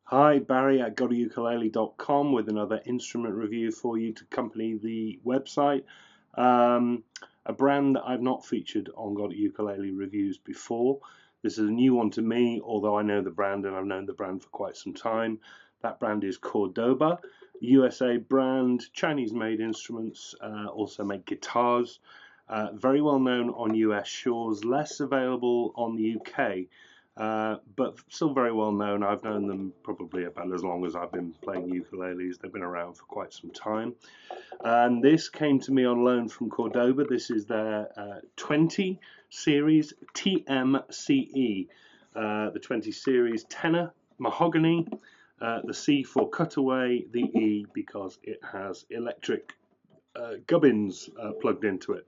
Hi, Barry at GotAUkulele.com with another instrument review for you to accompany the website. A brand that I've not featured on GotAUkulele reviews before. This is a new one to me, although I know the brand and I've known the brand for quite some time. That brand is Cordoba, USA brand, Chinese-made instruments, also make guitars. Very well known on US shores, less available on the UK. But still very well known. I've known them probably about as long as I've been playing ukuleles. They've been around for quite some time. And this came to me on loan from Cordoba. This is their 20 series TM-CE. The 20 series tenor, mahogany, the C for cutaway, the E because it has electric gubbins plugged into it.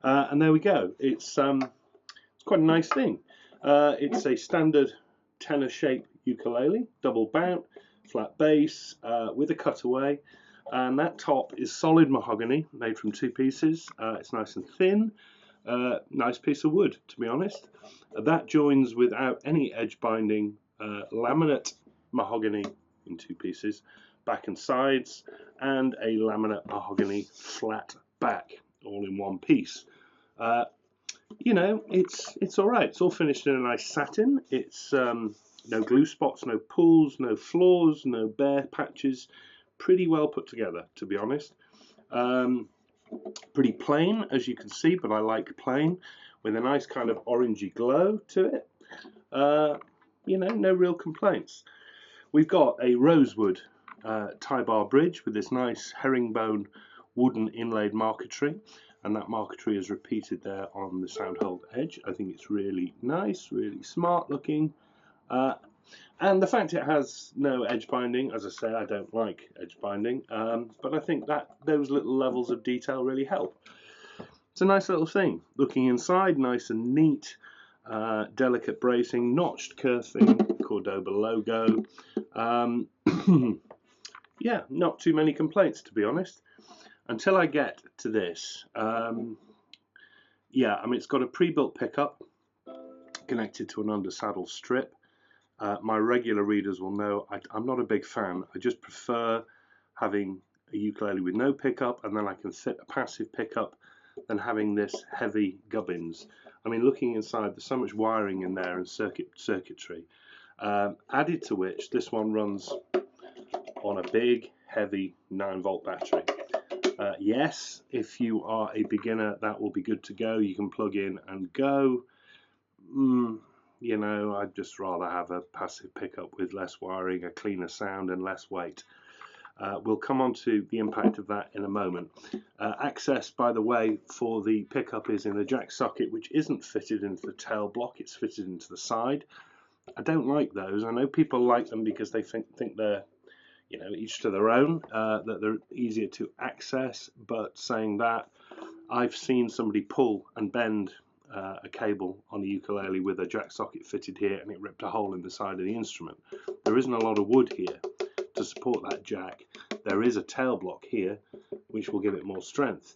And there we go. It's quite a nice thing. It's a standard tenor shape ukulele, double bout, flat bass with a cutaway, and that top is solid mahogany made from two pieces. It's nice and thin, nice piece of wood, to be honest. That joins without any edge binding laminate mahogany in two pieces, back and sides, and a laminate mahogany flat back, all in one piece. You know, it's all right. It's all finished in a nice satin. It's no glue spots, no pulls, no flaws, no bare patches. Pretty well put together, to be honest. Pretty plain, as you can see, but I like plain with a nice kind of orangey glow to it. You know, no real complaints. We've got a rosewood tie bar bridge with this nice herringbone wooden inlaid marquetry, and that marquetry is repeated there on the soundhold edge. I think it's really nice, really smart looking, and the fact it has no edge binding, as I say, I don't like edge binding, but I think that those little levels of detail really help. It's a nice little thing. Looking inside, nice and neat, delicate bracing, notched kerfing, Cordoba logo. Yeah, not too many complaints, to be honest. Until I get to this, yeah, I mean, it's got a pre-built pickup connected to an under saddle strip. My regular readers will know I'm not a big fan. I just prefer having a ukulele with no pickup, and then I can fit a passive pickup, than having this heavy gubbins. I mean, looking inside, there's so much wiring in there and circuitry. Added to which, this one runs on a big, heavy 9-volt battery. Yes, if you are a beginner, that will be good to go. You can plug in and go. You know, I'd just rather have a passive pickup with less wiring, a cleaner sound, and less weight. We'll come on to the impact of that in a moment. Access, by the way, for the pickup is in a jack socket, which isn't fitted into the tail block. It's fitted into the side. I don't like those. I know people like them because they think they're, you know, each to their own, that they're easier to access, but saying that, I've seen somebody pull and bend a cable on a ukulele with a jack socket fitted here, and it ripped a hole in the side of the instrument. There isn't a lot of wood here to support that jack. There is a tail block here, which will give it more strength.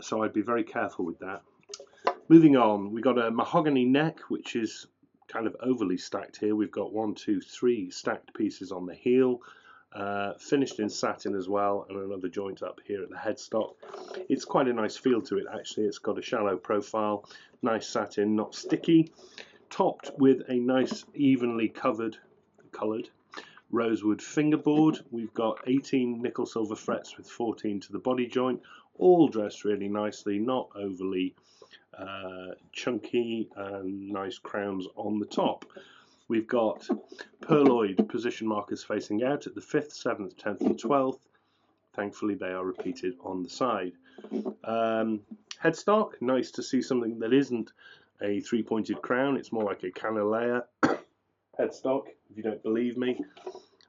So I'd be very careful with that. Moving on, we've got a mahogany neck, which is kind of overly stacked here. We've got 1, 2, 3 stacked pieces on the heel. Finished in satin as well, and another joint up here at the headstock. It's quite a nice feel to it, actually. It's got a shallow profile, nice satin, not sticky, topped with a nice evenly coloured rosewood fingerboard. We've got 18 nickel silver frets with 14 to the body joint, all dressed really nicely, not overly chunky, and nice crowns on the top. We've got pearloid position markers facing out at the 5th, 7th, 10th and 12th. Thankfully they are repeated on the side. Headstock, nice to see something that isn't a 3-pointed crown. It's more like a canalea headstock. If you don't believe me,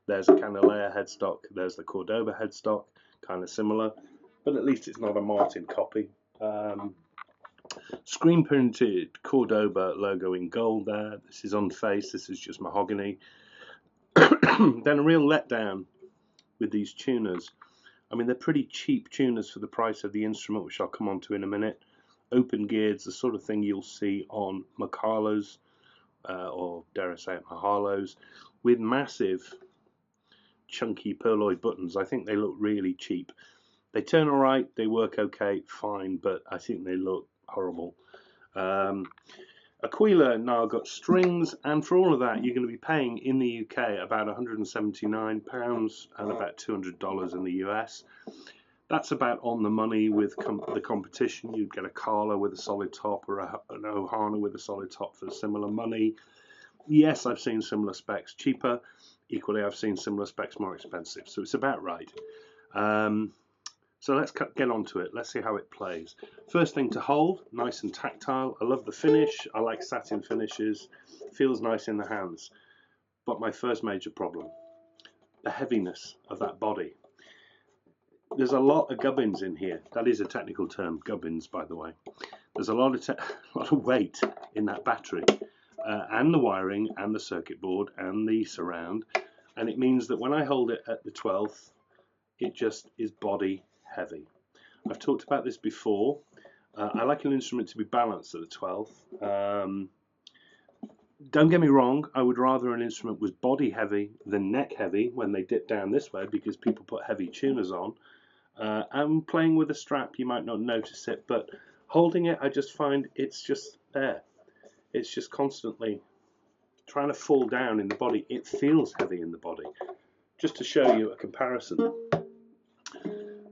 there's a canalea headstock. There's the Cordoba headstock, kind of similar, but at least it's not a Martin copy. Screen printed Cordoba logo in gold there. This is unfaced, this is just mahogany. Then a real letdown with these tuners. I mean, they're pretty cheap tuners for the price of the instrument, which I'll come on to in a minute. Open geared, the sort of thing you'll see on Macalos, or dare I say it, Mahalos, with massive chunky pearloid buttons. I think they look really cheap. They turn alright, they work okay, fine, but I think they look horrible. Ukulele now got strings, and for all of that you're going to be paying in the UK about £179 and about $200 in the US. That's about on the money with the competition. You'd get a Carla with a solid top or an Ohana with a solid top for similar money. Yes, I've seen similar specs cheaper. Equally, I've seen similar specs more expensive. So it's about right. So let's get on to it. Let's see how it plays. First thing to hold, nice and tactile. I love the finish. I like satin finishes. Feels nice in the hands. But my first major problem, the heaviness of that body. There's a lot of gubbins in here. That is a technical term, gubbins, by the way. There's a lot of weight in that battery, and the wiring, and the circuit board, and the surround. And it means that when I hold it at the 12th, it just is body heavy. I've talked about this before. I like an instrument to be balanced at the 12th. Don't get me wrong, I would rather an instrument was body heavy than neck heavy when they dip down this way, because people put heavy tuners on. And playing with a strap, you might not notice it, but holding it, I just find it's just there. It's just constantly trying to fall down in the body. It feels heavy in the body. Just to show you a comparison,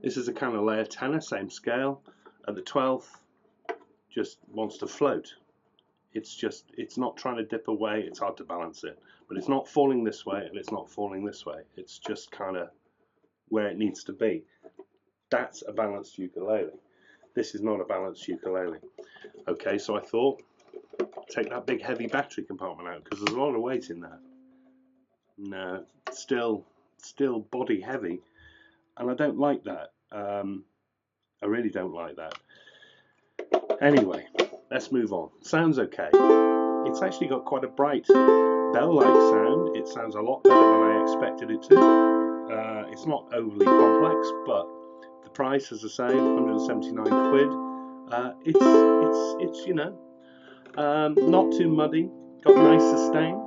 this is a kind of layer tenor, same scale. At the 12th, just wants to float. It's not trying to dip away. It's hard to balance it, but it's not falling this way and it's not falling this way. It's just kind of where it needs to be. That's a balanced ukulele. This is not a balanced ukulele. Okay, so I thought, take that big heavy battery compartment out, because there's a lot of weight in there. No, still body heavy, and I don't like that. I really don't like that. Anyway, let's move on. Sounds okay. It's actually got quite a bright bell-like sound. It sounds a lot better than I expected it to. It's not overly complex, but the price, as I say, 179 quid. It's you know, not too muddy. Got nice sustain.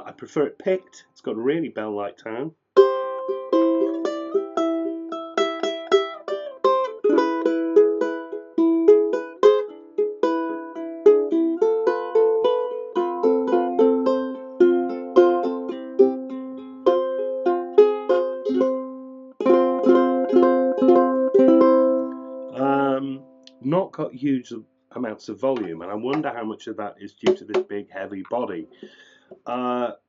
I prefer it picked. It's got a really bell-like tone. Not got huge amounts of volume, and I wonder how much of that is due to this big heavy body.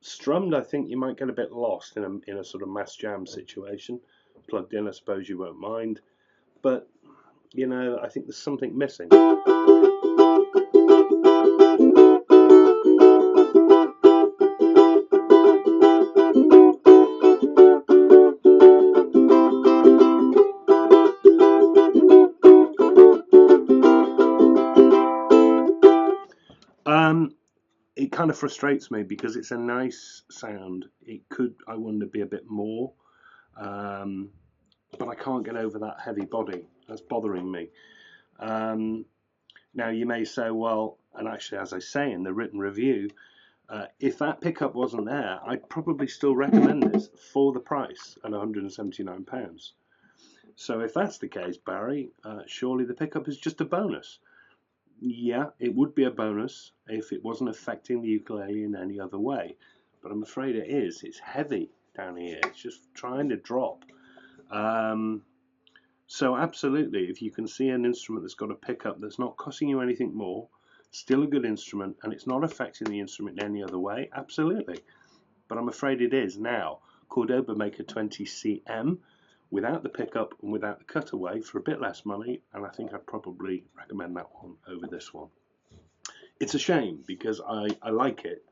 Strummed, I think you might get a bit lost in a sort of mass jam situation. Plugged in, I suppose you won't mind, but you know, I think there's something missing. It kind of frustrates me because it's a nice sound. It could, I wonder, be a bit more, but I can't get over that heavy body. That's bothering me. Now you may say, well, and actually, as I say in the written review, if that pickup wasn't there, I'd probably still recommend this for the price at £179. So if that's the case, Barry, surely the pickup is just a bonus. Yeah, it would be a bonus if it wasn't affecting the ukulele in any other way, but I'm afraid it is. It's heavy down here. It's just trying to drop. So absolutely, if you can see an instrument that's got a pickup that's not costing you anything more, still a good instrument, and it's not affecting the instrument in any other way, absolutely. But I'm afraid it is. Now, Cordoba make a 20cm without the pickup and without the cutaway for a bit less money, and I think I'd probably recommend that one over this one. It's a shame because I like it,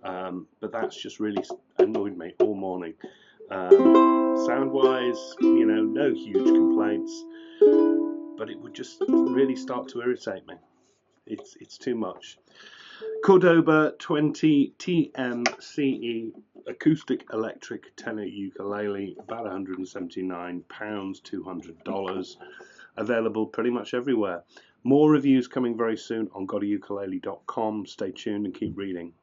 but that's just really annoyed me all morning. Sound wise, you know, no huge complaints. but it would just really start to irritate me. It's too much. Cordoba 20TM-CE acoustic electric tenor ukulele, about £179, $200. Available pretty much everywhere. More reviews coming very soon on GotAUkulele.com. Stay tuned and keep reading.